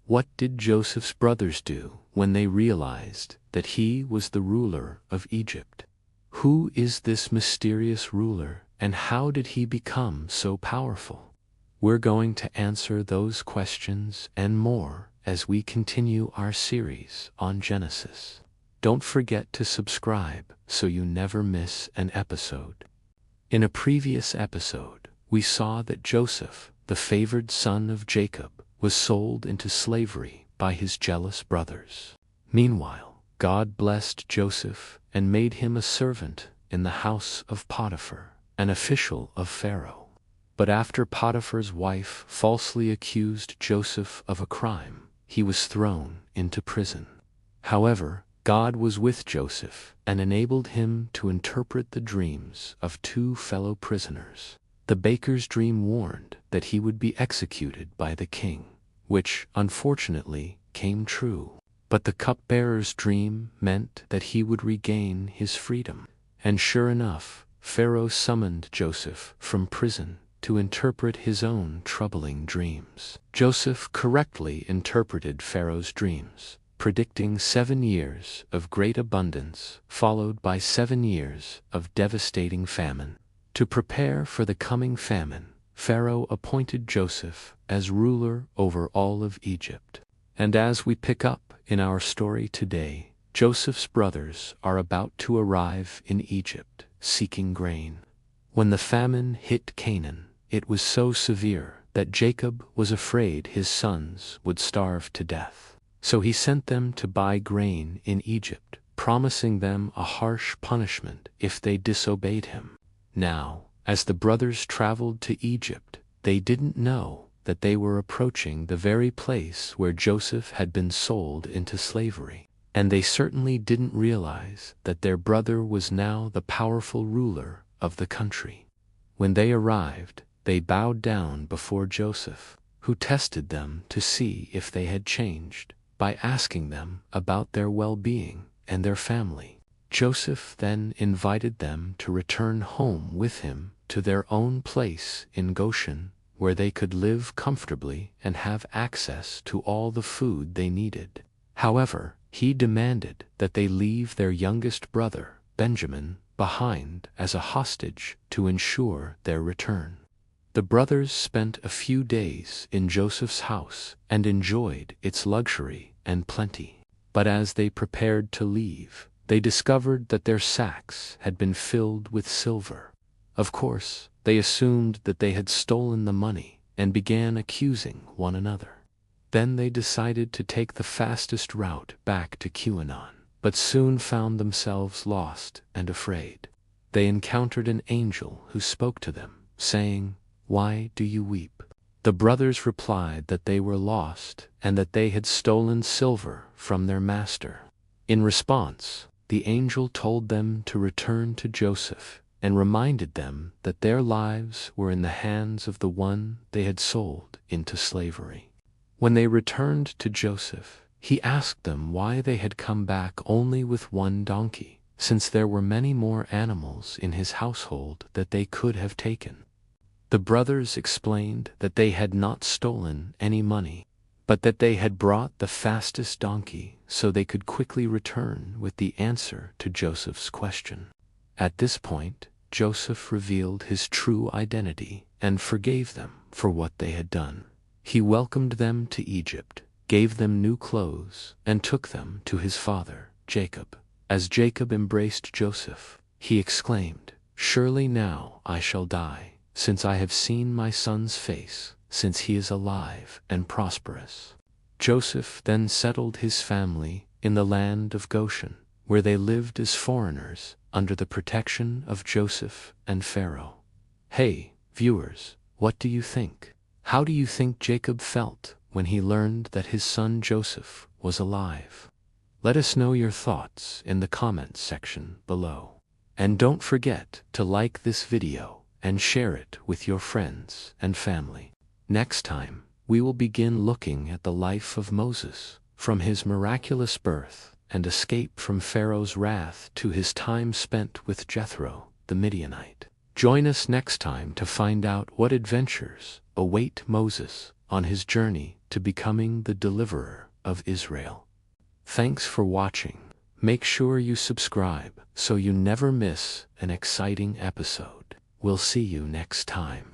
What did Joseph's brothers do when they realized that he was the ruler of Egypt? Who is this mysterious ruler, and how did he become so powerful? We're going to answer those questions and more as we continue our series on Genesis. Don't forget to subscribe so you never miss an episode. In a previous episode, we saw that Joseph, the favored son of Jacob, was sold into slavery by his jealous brothers. Meanwhile, God blessed Joseph and made him a servant in the house of Potiphar, an official of Pharaoh. But after Potiphar's wife falsely accused Joseph of a crime, he was thrown into prison. However, God was with Joseph and enabled him to interpret the dreams of two fellow prisoners. The baker's dream warned that he would be executed by the king, which, unfortunately, came true. But the cupbearer's dream meant that he would regain his freedom. And sure enough, Pharaoh summoned Joseph from prison to interpret his own troubling dreams. Joseph correctly interpreted Pharaoh's dreams, predicting 7 years of great abundance, followed by 7 years of devastating famine. To prepare for the coming famine, Pharaoh appointed Joseph as ruler over all of Egypt. And as we pick up in our story today, Joseph's brothers are about to arrive in Egypt, seeking grain. When the famine hit Canaan, it was so severe that Jacob was afraid his sons would starve to death. So he sent them to buy grain in Egypt, promising them a harsh punishment if they disobeyed him. Now, as the brothers traveled to Egypt, they didn't know that they were approaching the very place where Joseph had been sold into slavery. And they certainly didn't realize that their brother was now the powerful ruler of the country. When they arrived, they bowed down before Joseph, who tested them to see if they had changed by asking them about their well-being and their family. Joseph then invited them to return home with him to their own place in Goshen, where they could live comfortably and have access to all the food they needed. However, he demanded that they leave their youngest brother, Benjamin, behind as a hostage to ensure their return. The brothers spent a few days in Joseph's house and enjoyed its luxury and plenty. But as they prepared to leave, they discovered that their sacks had been filled with silver. Of course, they assumed that they had stolen the money and began accusing one another. Then they decided to take the fastest route back to Canaan, but soon found themselves lost and afraid. They encountered an angel who spoke to them, saying, "Why do you weep?" The brothers replied that they were lost and that they had stolen silver from their master. In response, the angel told them to return to Joseph and reminded them that their lives were in the hands of the one they had sold into slavery. When they returned to Joseph, he asked them why they had come back only with 1 donkey, since there were many more animals in his household that they could have taken. The brothers explained that they had not stolen any money, but that they had brought the fastest donkey so they could quickly return with the answer to Joseph's question. At this point, Joseph revealed his true identity and forgave them for what they had done. He welcomed them to Egypt, gave them new clothes, and took them to his father, Jacob. As Jacob embraced Joseph, he exclaimed, "Surely now I shall die, since I have seen my son's face, since he is alive and prosperous." Joseph then settled his family in the land of Goshen, where they lived as foreigners under the protection of Joseph and Pharaoh. Hey, viewers, what do you think? How do you think Jacob felt when he learned that his son Joseph was alive? Let us know your thoughts in the comments section below. And don't forget to like this video and share it with your friends and family. Next time, we will begin looking at the life of Moses, from his miraculous birth and escape from Pharaoh's wrath to his time spent with Jethro, the Midianite. Join us next time to find out what adventures await Moses on his journey to becoming the deliverer of Israel. Thanks for watching. Make sure you subscribe so you never miss an exciting episode. We'll see you next time.